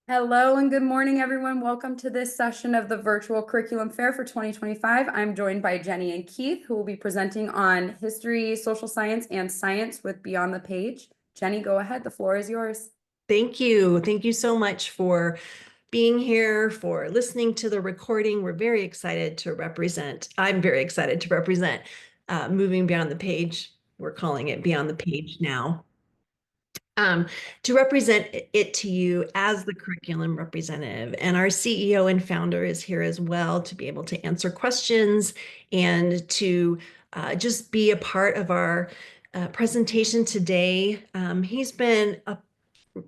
Hello and good morning, everyone. Welcome to this session of the Virtual Curriculum Fair for 2025. I'm joined by Jenny and Keith, who will be presenting on history, social science, and science with Beyond the Page. Jenny, go ahead. The floor is yours. Thank you. Thank you so much for being here, for listening to the recording. We're very excited to represent. I'm very excited to represent Moving Beyond the Page. We're calling it Beyond the Page now. To represent it to you as the curriculum representative. And our CEO and founder is here as well to be able to answer questions and to just be a part of our presentation today. He's been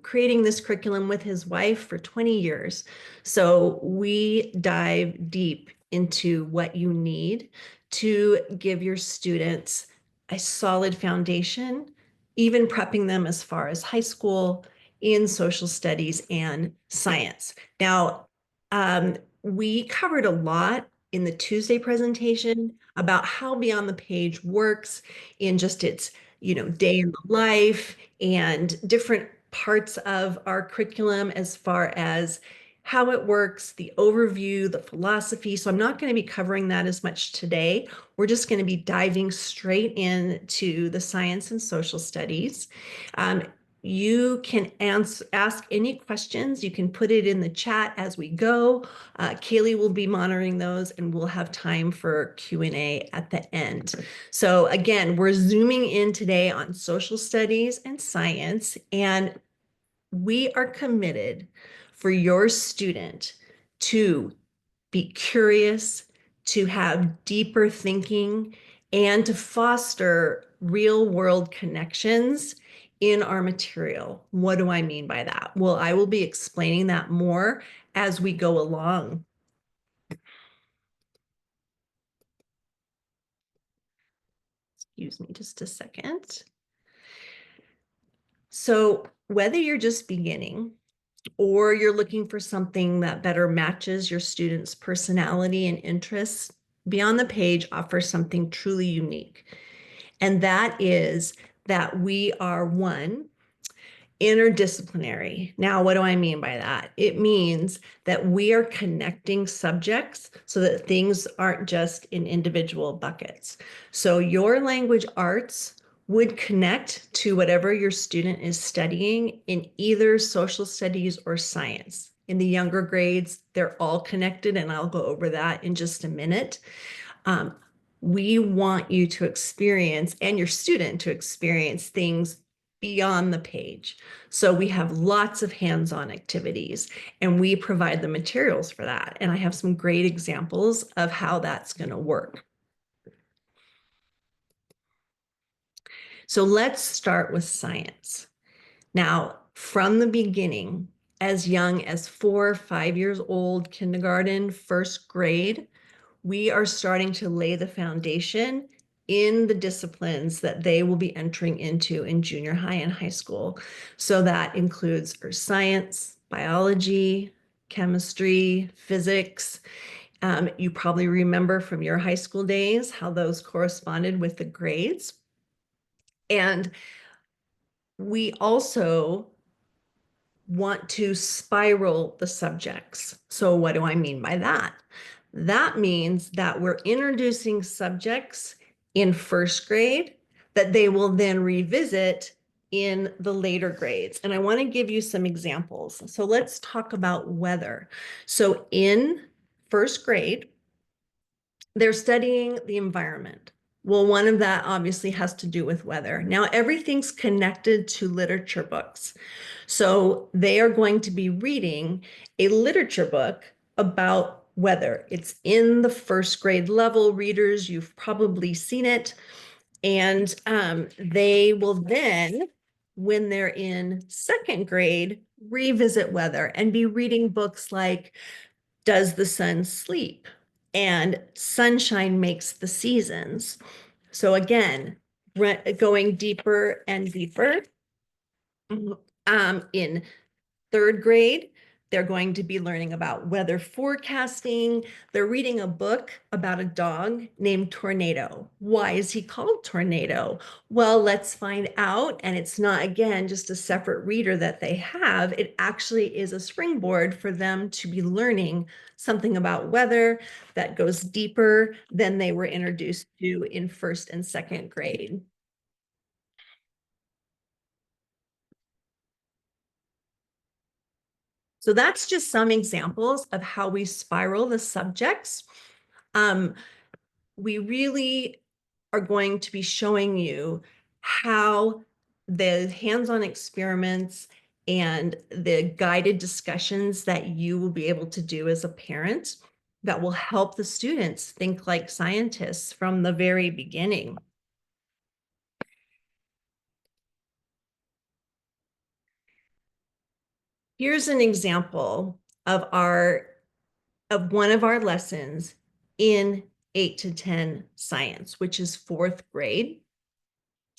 creating this curriculum with his wife for 20 years. So we dive deep into what you need to give your students a solid foundation, even prepping them as far as high school in social studies and science. Now, we covered a lot in the Tuesday presentation about how Beyond the Page works in just its, day in the life and different parts of our curriculum as far as how it works, the overview, the philosophy. So I'm not going to be covering that as much today. We're just going to be diving straight into the science and social studies. You can ask any questions. You can put it in the chat as we go. Kaylee will be monitoring those and we'll have time for Q&A at the end. So again, we're zooming in today on social studies and science, and we are committed for your student to be curious, to have deeper thinking, and to foster real world connections in our material. What do I mean by that? Well, I will be explaining that more as we go along. Excuse me just a second. So whether you're just beginning or you're looking for something that better matches your student's personality and interests, Beyond the Page offers something truly unique. And that is that we are one, interdisciplinary. Now, what do I mean by that? It means that we are connecting subjects so that things aren't just in individual buckets. So your language arts would connect to whatever your student is studying in either social studies or science. In the younger grades, they're all connected, and I'll go over that in just a minute. We want you to experience, and your student to experience, things beyond the page. So we have lots of hands-on activities, and we provide the materials for that. And I have some great examples of how that's going to work. So let's start with science. Now, from the beginning, as young as 4 or 5 years old, kindergarten, first grade, we are starting to lay the foundation in the disciplines that they will be entering into in junior high and high school. So that includes earth science, biology, chemistry, physics. You probably remember from your high school days how those corresponded with the grades. And we also want to spiral the subjects. So what do I mean by that? That means that we're introducing subjects in first grade that they will then revisit in the later grades. And I want to give you some examples. So let's talk about weather. So in first grade, they're studying the environment. Well, one of that obviously has to do with weather. Now, everything's connected to literature books. So they are going to be reading a literature book about weather. It's in the first grade level. Readers, you've probably seen it. And they will then, when they're in second grade, revisit weather and be reading books like Does the Sun Sleep? And Sunshine Makes the Seasons. So again, going deeper and deeper. In third grade, They're going to be learning about weather forecasting. They're reading a book about a dog named Tornado. Why is he called Tornado? Well, let's find out. And it's not, again, just a separate reader that they have. It actually is a springboard for them to be learning something about weather that goes deeper than they were introduced to in first and second grade. So that's just some examples of how we spiral the subjects. We really are going to be showing you how the hands-on experiments and the guided discussions that you will be able to do as a parent that will help the students think like scientists from the very beginning. Here's an example of one of our lessons in 8 to 10 science, which is fourth grade.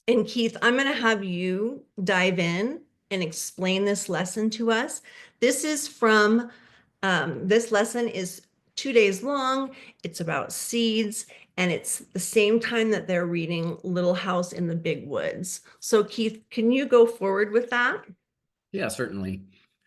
And Keith, I'm going to have you dive in and explain this lesson to us. This is from, this lesson is 2 days long. It's about seeds, and it's the same time that they're reading Little House in the Big Woods. So Keith, can you go forward with that? Yeah, certainly.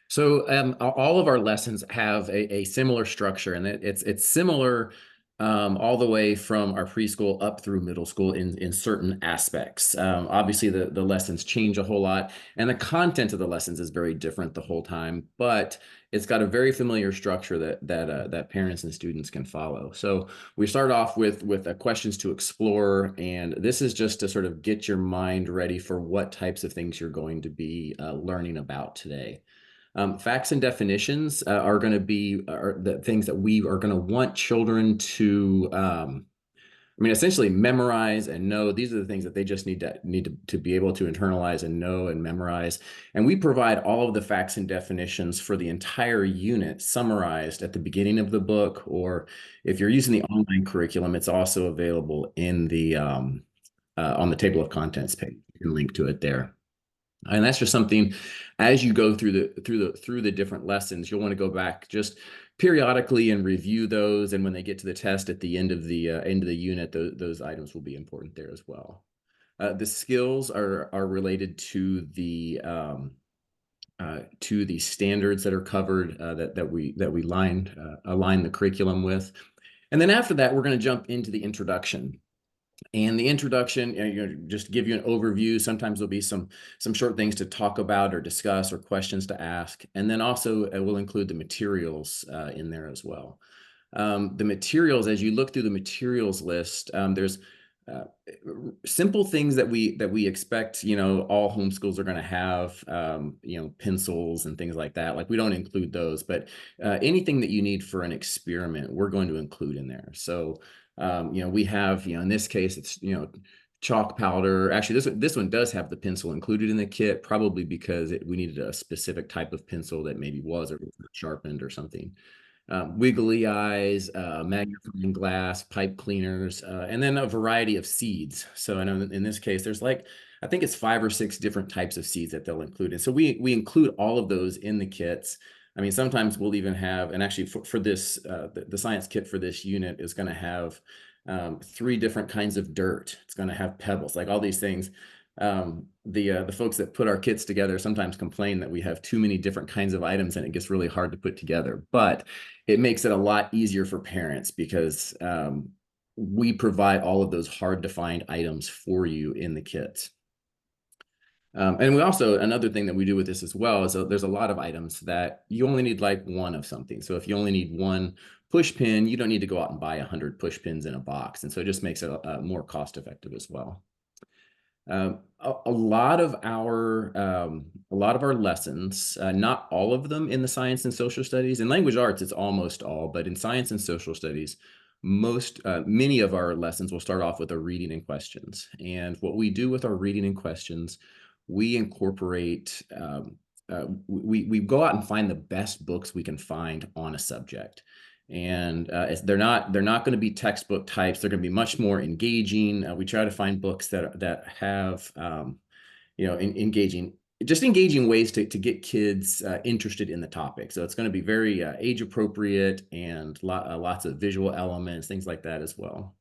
So all of our lessons have a similar structure, and it's similar all the way from our preschool up through middle school in certain aspects. Obviously, the lessons change a whole lot, and the content of the lessons is very different the whole time, but it's got a very familiar structure that parents and students can follow. So we start off with questions to explore, and this is just to sort of get your mind ready for what types of things you're going to be learning about today. Facts and definitions are going to be the things that we are going to want children to, essentially memorize and know. These are the things that they just need to be able to internalize and know and memorize. And we provide all of the facts and definitions for the entire unit summarized at the beginning of the book, or if you're using the online curriculum, it's also available in the on the table of contents page. You can link to it there. And that's just something, as you go through the different lessons, you'll want to go back just periodically and review those. And when they get to the test at the end of the unit, those items will be important there as well. The skills are related to the standards that are covered that we align the curriculum with. And then after that, we're going to jump into the introduction. And the introduction, just to give you an overview, sometimes there'll be some short things to talk about or discuss or questions to ask. And then also we'll include the materials in there as well. The materials, as you look through the materials list, there's simple things that we expect, all homeschools are going to have, pencils and things like that. Like, we don't include those, but anything that you need for an experiment, we're going to include in there. So we have, in this case, it's, chalk powder. Actually, this one does have the pencil included in the kit, probably because we needed a specific type of pencil that maybe was sharpened or something. Wiggly eyes, magnifying glass, pipe cleaners, and then a variety of seeds. So I know in this case, there's I think it's 5 or 6 different types of seeds that they'll include. And so we include all of those in the kits. I mean, sometimes we'll even have, and actually for this, the science kit for this unit is going to have 3 different kinds of dirt. It's going to have pebbles, like all these things. The folks that put our kits together sometimes complain that we have too many different kinds of items and it gets really hard to put together. But it makes it a lot easier for parents because we provide all of those hard to find items for you in the kits. And we also, another thing that we do with this as well is there's a lot of items that you only need like one of something. So if you only need one push pin, you don't need to go out and buy 100 push pins in a box. And so it just makes it more cost effective as well. A lot of our lessons, not all of them in the science and social studies. In language arts, it's almost all, but in science and social studies, many of our lessons will start off with a reading and questions. And what we do with our reading and questions, we incorporate, we go out and find the best books we can find on a subject. And they're not going to be textbook types. They're going to be much more engaging. We try to find books that have engaging just engaging ways to get kids interested in the topic. So it's going to be very age appropriate and lots of visual elements, things like that as well.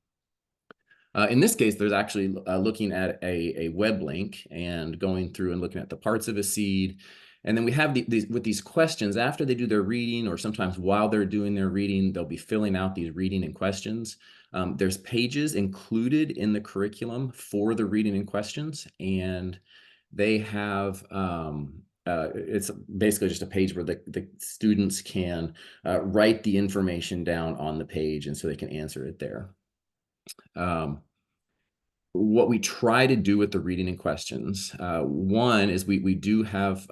In this case, there's actually looking at a web link and going through and looking at the parts of a seed. And then we have these questions after they do their reading, or sometimes while they're doing their reading, they'll be filling out these reading and questions. There's pages included in the curriculum for the reading and questions, and they have it's basically just a page where the students can write the information down on the page, and so they can answer it there. What we try to do with the reading and questions, one is we do have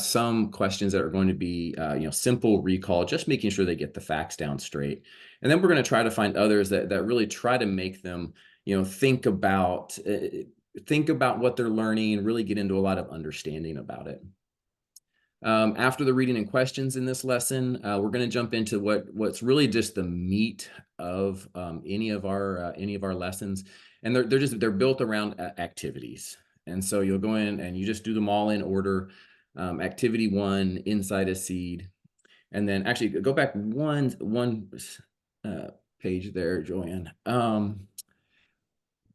some questions that are going to be simple recall, just making sure they get the facts down straight, and then we're going to try to find others that really try to make them think about what they're learning and really get into a lot of understanding about it. After the reading and questions in this lesson, we're going to jump into what's really just the meat of any of our lessons, and they're built around activities. And so you'll go in and you just do them all in order. Activity 1, inside a seed, and then actually go back one page there, Joanne.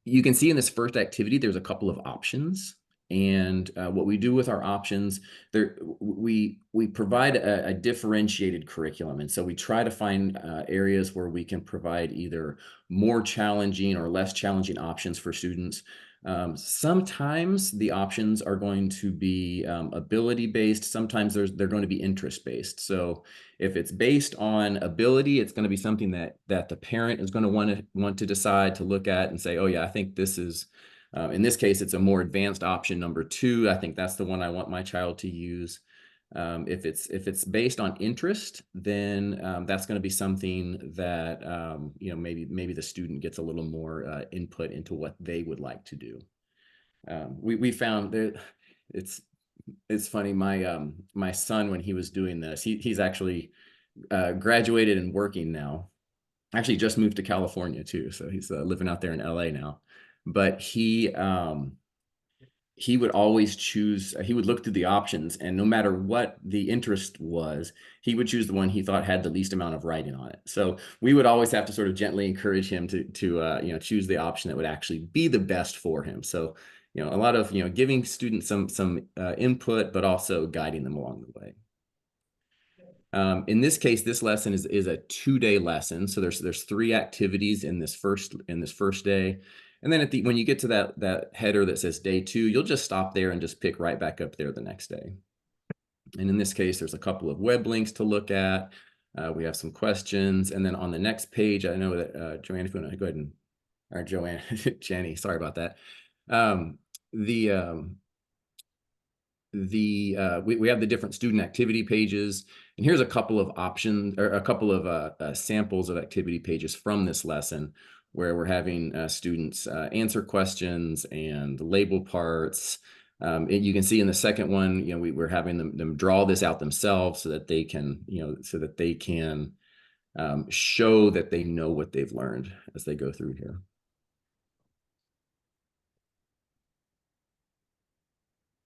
You can see in this first activity, there's a couple of options. And what we do with our options, we provide a differentiated curriculum. And so we try to find areas where we can provide either more challenging or less challenging options for students. Sometimes the options are going to be ability-based. Sometimes they're going to be interest-based. So if it's based on ability, it's going to be something that the parent is going to want to decide to look at and say, oh yeah, I think this is, in this case, it's a more advanced option number 2. I think that's the one I want my child to use. If it's based on interest, then that's going to be something that maybe the student gets a little more input into what they would like to do. We found that it's funny. My son, when he was doing this, he's actually graduated and working now. Actually, just moved to California too, so he's living out there in LA now. But he would always choose, he would look through the options, and no matter what the interest was, he would choose the one he thought had the least amount of writing on it. So we would always have to sort of gently encourage him to choose the option that would actually be the best for him. So, a lot of, giving students some input, but also guiding them along the way. In this case, this lesson is a 2-day lesson. So there's 3 activities in this first day. And then when you get to that header that says day 2, you'll just stop there and just pick right back up there the next day. And in this case, there's a couple of web links to look at. We have some questions. And then on the next page, I know that Joanne, if you want to go ahead or Joanne, Jenny, sorry about that. We have the different student activity pages, and here's a couple of options, or a couple of samples of activity pages from this lesson, where we're having students answer questions and label parts. And you can see in the second one, we're having them draw this out themselves so that they can, show that they know what they've learned as they go through here.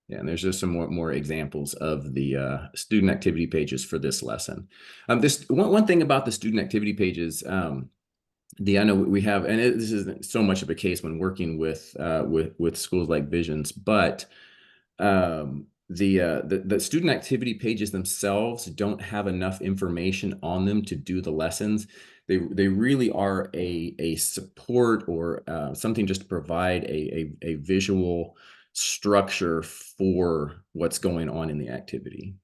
Yeah, and there's just some more examples of the student activity pages for this lesson. This one thing about the student activity pages, I know we have, and this isn't so much of a case when working with schools like Visions, but the student activity pages themselves don't have enough information on them to do the lessons. They really are a support or something just to provide a visual structure for what's going on in the activity.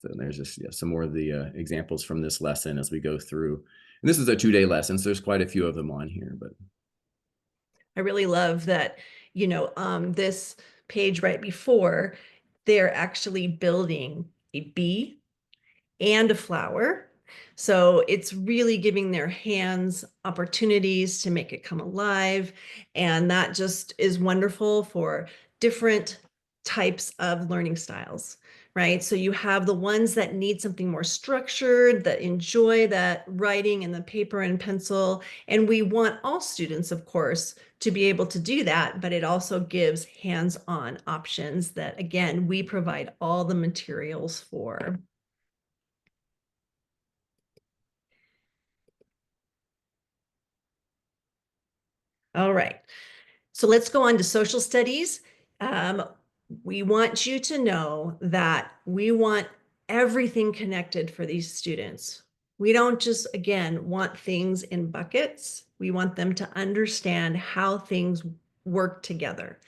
So there's just some more of the examples from this lesson as we go through. And this is a 2-day lesson, so there's quite a few of them on here. But I really love that, this page right before, they're actually building a bee and a flower. So it's really giving their hands opportunities to make it come alive. And that just is wonderful for different types of learning styles. right? So you have the ones that need something more structured, that enjoy that writing and the paper and pencil. And we want all students, of course, to be able to do that, but it also gives hands-on options that, again, we provide all the materials for. All right, so let's go on to social studies. We want you to know that we want everything connected for these students. We don't just, again, want things in buckets. We want them to understand how things work together.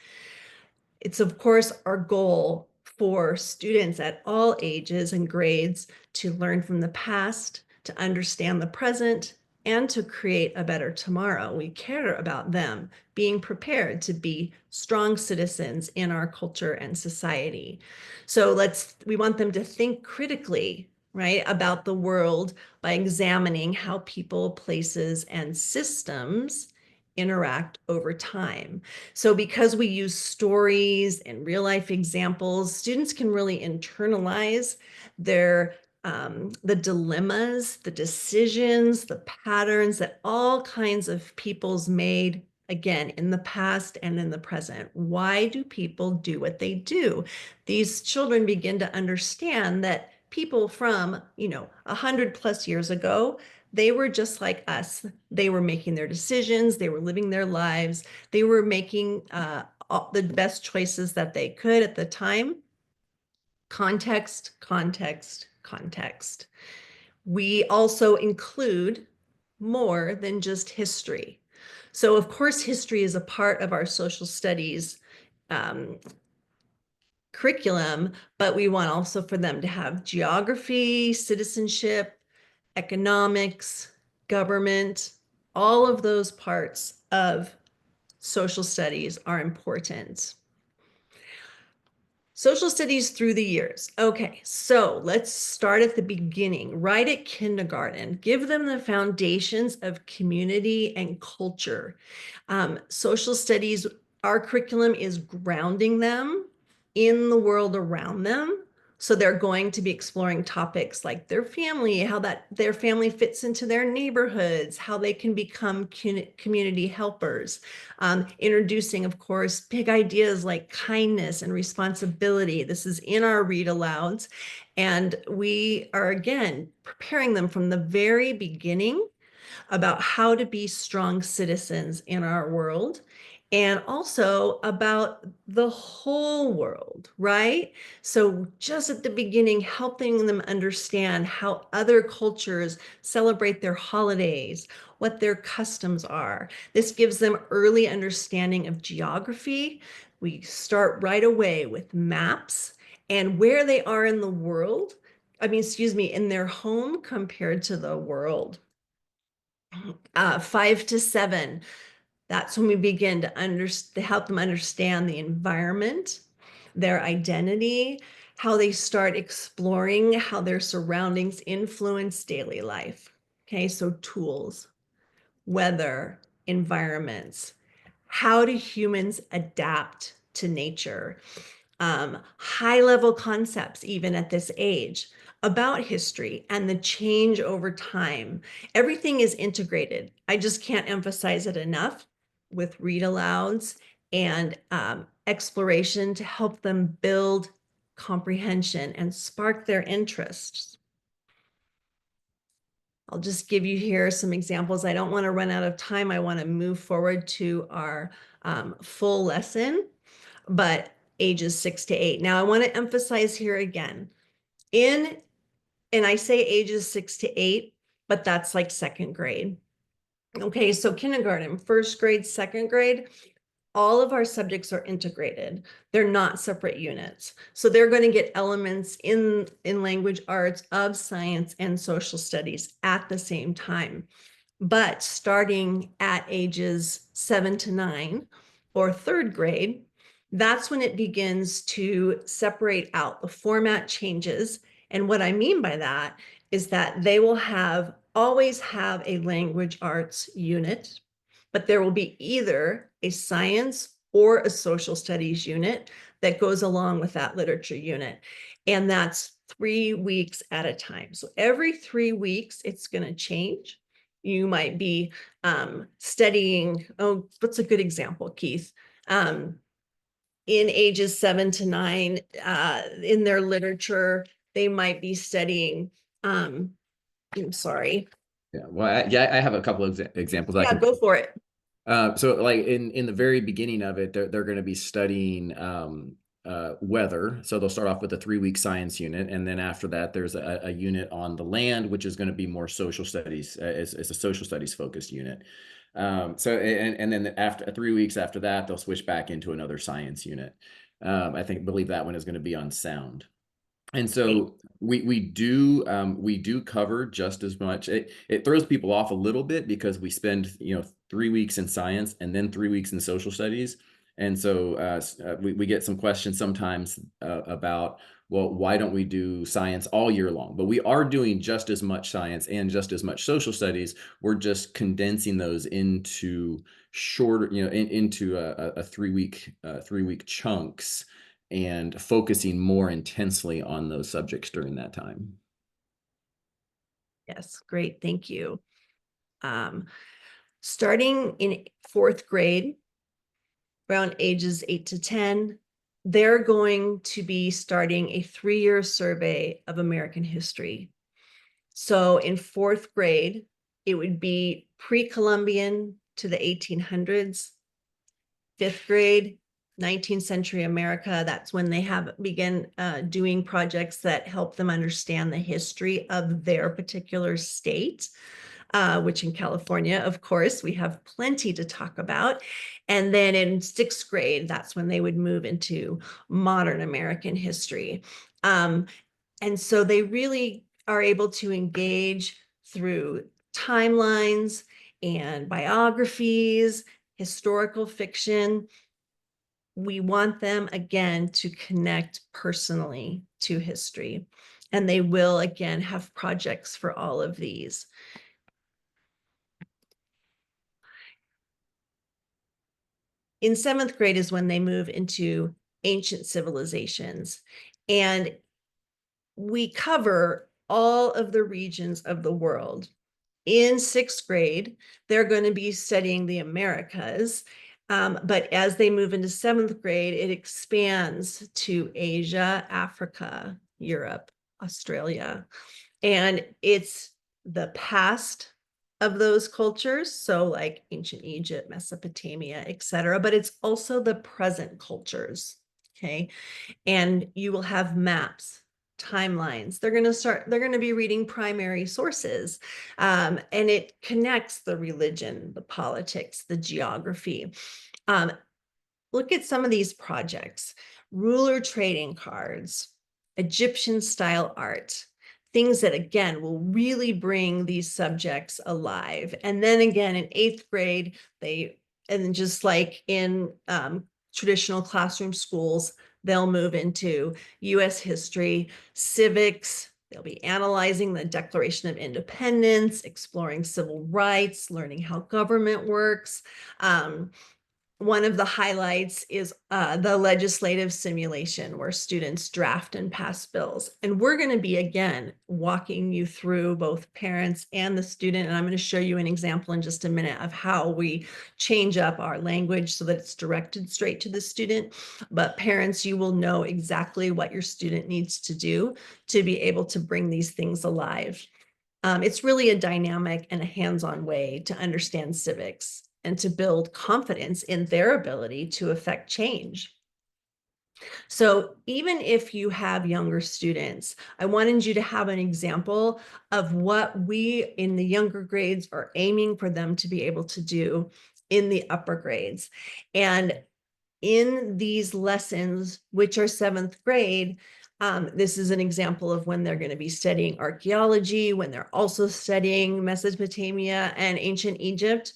It's, of course, our goal for students at all ages and grades to learn from the past, to understand the present, and to create a better tomorrow. We care about them being prepared to be strong citizens in our culture and society. So we want them to think critically, right, about the world by examining how people, places, and systems interact over time. So because we use stories and real life examples, students can really internalize the dilemmas, the decisions, the patterns that all kinds of people's made, again, in the past and in the present. Why do people do what they do? These children begin to understand that people from, 100+ years ago, they were just like us. They were making their decisions, they were living their lives, they were making the best choices that they could at the time. Context, context, context. We also include more than just history. So of course, history is a part of our social studies curriculum, but we want also for them to have geography, citizenship, economics, government. All of those parts of social studies are important. Social studies through the years. Okay, so let's start at the beginning, right at kindergarten. Give them the foundations of community and culture. Social studies, our curriculum is grounding them in the world around them. So they're going to be exploring topics like their family, how their family fits into their neighborhoods, how they can become community helpers. Introducing, of course, big ideas like kindness and responsibility. This is in our read alouds. And we are, again, preparing them from the very beginning about how to be strong citizens in our world, and also about the whole world, right? So just at the beginning, helping them understand how other cultures celebrate their holidays, what their customs are. This gives them early understanding of geography. We start right away with maps and where they are in the world. In their home compared to the world. 5 to 7, that's when we begin to help them understand the environment, their identity, how they start exploring how their surroundings influence daily life. Okay, so tools, weather, environments. How do humans adapt to nature? High-level concepts, even at this age, about history and the change over time. Everything is integrated. I just can't emphasize it enough with read alouds and exploration to help them build comprehension and spark their interests. I'll just give you here some examples. I don't want to run out of time. I want to move forward to our full lesson, but ages 6 to 8. Now I want to emphasize here again, and I say ages 6 to 8, but that's like second grade. Okay, so kindergarten, first grade, second grade, all of our subjects are integrated. They're not separate units. So they're going to get elements in language arts, of science, and social studies at the same time. But starting at ages 7 to 9 or third grade, that's when it begins to separate out. The format changes. And what I mean by that is that they will always have a language arts unit, but there will be either a science or a social studies unit that goes along with that literature unit. And that's 3 weeks at a time. So every 3 weeks, it's going to change. You might be studying, oh, what's a good example, Keith? In ages 7 to 9, in their literature, they might be studying, I'm sorry. Yeah, well, I have a couple of examples I Yeah, can. go for it. So like in the very beginning of it, they're going to be studying weather. So they'll start off with a 3-week science unit, and then after that, there's a unit on the land, which is going to be more social studies. It's a social studies focused unit. So and then after 3 weeks after that, they'll switch back into another science unit. Believe that one is going to be on sound. And so we do cover just as much. It throws people off a little bit because we spend 3 weeks in science and then 3 weeks in social studies. And so we get some questions sometimes about, well, why don't we do science all year long? But we are doing just as much science and just as much social studies. We're just condensing those into shorter, into a 3-week chunks, and focusing more intensely on those subjects during that time. Yes, great. Thank you. Starting in 4th grade, around ages 8 to 10, they're going to be starting a 3-year survey of American history. So in 4th grade, it would be pre-Columbian to the 1800s. 5th grade, 19th century America. That's when they begin doing projects that help them understand the history of their particular state. Which in California, of course, we have plenty to talk about. And then in 6th grade, that's when they would move into modern American history. And so they really are able to engage through timelines and biographies, historical fiction. We want them, again, to connect personally to history. And they will, again, have projects for all of these. In 7th grade is when they move into ancient civilizations. And we cover all of the regions of the world. In 6th grade, they're going to be studying the Americas. But as they move into 7th grade, it expands to Asia, Africa, Europe, Australia. And it's the past of those cultures, so like ancient Egypt, Mesopotamia, etc., but it's also the present cultures, okay? And you will have maps, timelines. They're going to be reading primary sources, and it connects the religion, the politics, the geography. Look at some of these projects: ruler trading cards, Egyptian style art, things that, again, will really bring these subjects alive. And then again, in 8th grade, and just like in traditional classroom schools, they'll move into US history, civics. They'll be analyzing the Declaration of Independence, exploring civil rights, learning how government works. One of the highlights is the legislative simulation, where students draft and pass bills. And we're going to be, again, walking you through, both parents and the student. And I'm going to show you an example in just a minute of how we change up our language so that it's directed straight to the student. But parents, you will know exactly what your student needs to do to be able to bring these things alive. It's really a dynamic and a hands-on way to understand civics and to build confidence in their ability to affect change. So even if you have younger students, I wanted you to have an example of what we in the younger grades are aiming for them to be able to do in the upper grades. And in these lessons, which are 7th grade, this is an example of when they're going to be studying archaeology, when they're also studying Mesopotamia and ancient Egypt.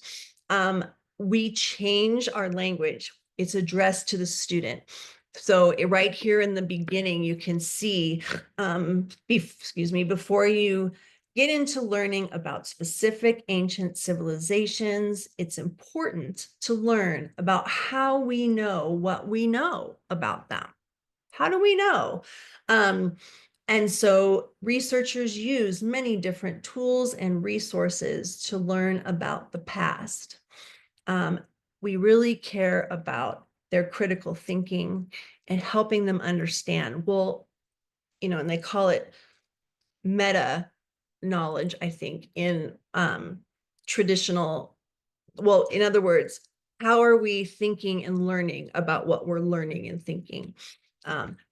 We change our language. It's addressed to the student. So right here in the beginning, you can see, before you get into learning about specific ancient civilizations, it's important to learn about how we know what we know about them. How do we know? And so researchers use many different tools and resources to learn about the past. We really care about their critical thinking and helping them understand. Well, and they call it meta knowledge, I think, in traditional, well, in other words, how are we thinking and learning about what we're learning and thinking?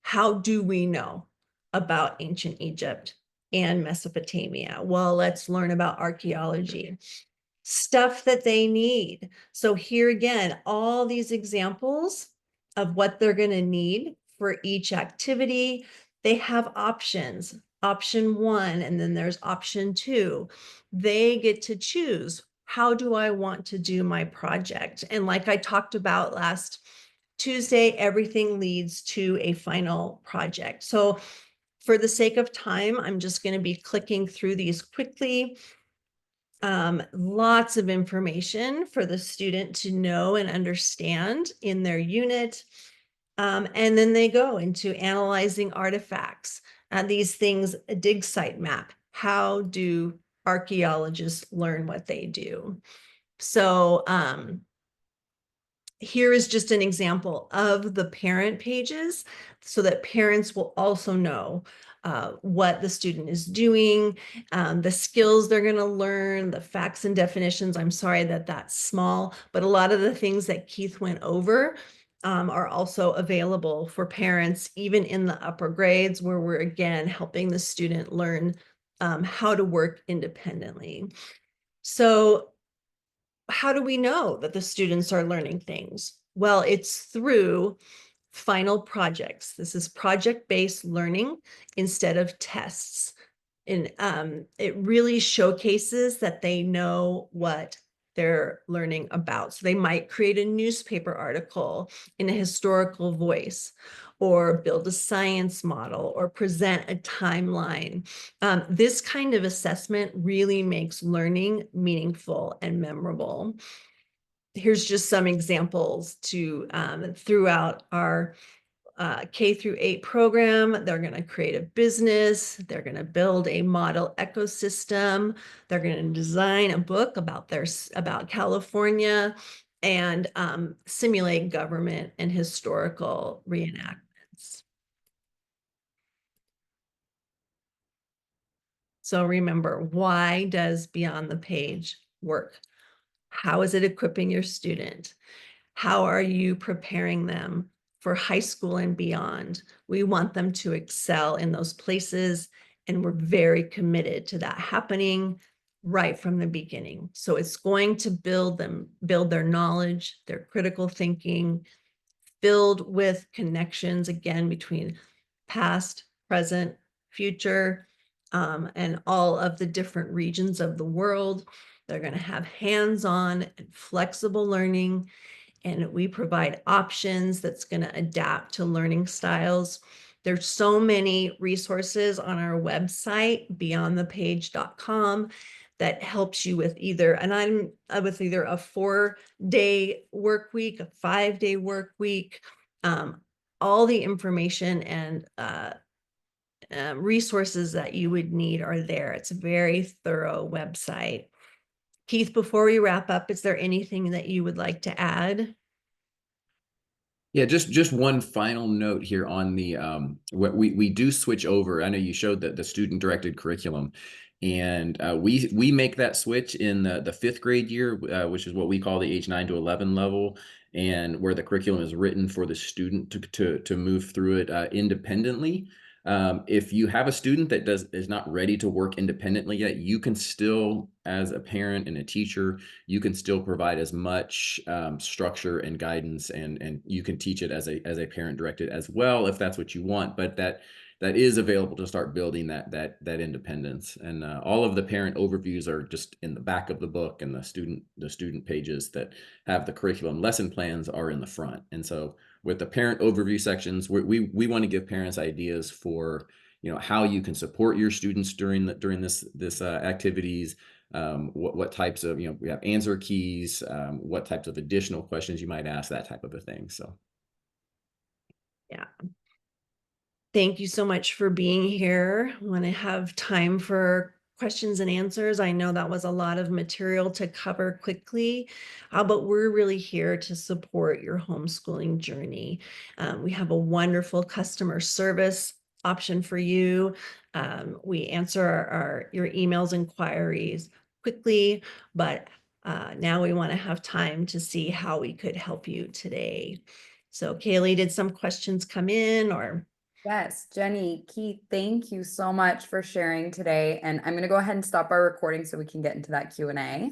How do we know about ancient Egypt and Mesopotamia? Well, let's learn about archaeology, stuff that they need. So here again, all these examples of what they're going to need for each activity, they have options. Option 1, and then there's option 2. They get to choose, how do I want to do my project? And like I talked about last Tuesday, everything leads to a final project. So for the sake of time, I'm just going to be clicking through these quickly. Lots of information for the student to know and understand in their unit. And then they go into analyzing artifacts. These things, a dig site map. How do archaeologists learn what they do? So here is just an example of the parent pages so that parents will also know what the student is doing, the skills they're going to learn, the facts and definitions. I'm sorry that that's small, but a lot of the things that Keith went over are also available for parents, even in the upper grades, where we're again helping the student learn how to work independently. So how do we know that the students are learning things? Well, it's through final projects. This is project-based learning instead of tests. And it really showcases that they know what they're learning about. So they might create a newspaper article in a historical voice, or build a science model, or present a timeline. This kind of assessment really makes learning meaningful and memorable. Here's just some examples to throughout our K-8 program. They're going to create a business. They're going to build a model ecosystem. They're going to design a book about California, and simulate government and historical reenactments. So remember, why does Beyond the Page work? How is it equipping your student? How are you preparing them for high school and beyond? We want them to excel in those places, and we're very committed to that happening right from the beginning. So it's going to build their knowledge, their critical thinking, filled with connections, again, between past, present, future, and all of the different regions of the world. They're going to have hands-on and flexible learning, and we provide options that's going to adapt to learning styles. There's so many resources on our website, beyondthepage.com, that helps you with either a 4-day work week, a 5-day work week. All the information and resources that you would need are there. It's a very thorough website. Keith, before we wrap up, is there anything that you would like to add? Yeah, just one final note here on the what we do switch over. I know you showed the student directed curriculum, and we make that switch in the 5th grade year, which is what we call the age 9 to 11 level, and where the curriculum is written for the student to move through it independently. If you have a student that is not ready to work independently yet, you can still, as a parent and a teacher, you can still provide as much structure and guidance, and you can teach it as a parent directed as well, if that's what you want. But that is available to start building that independence. And all of the parent overviews are just in the back of the book, and the student pages that have the curriculum lesson plans are in the front. And so with the parent overview sections, we want to give parents ideas for how you can support your students during this activities. What types of, we have answer keys, what types of additional questions you might ask, that type of a thing. So yeah, Thank you so much for being here. I want to have time for questions and answers. I know that was a lot of material to cover quickly, but we're really here to support your homeschooling journey. We have a wonderful customer service option for you. We answer your emails and inquiries quickly, but now we want to have time to see how we could help you today. So Kaylee, did some questions come in or? Yes, Jenny, Keith, thank you so much for sharing today. And I'm going to go ahead and stop our recording so we can get into that Q&A.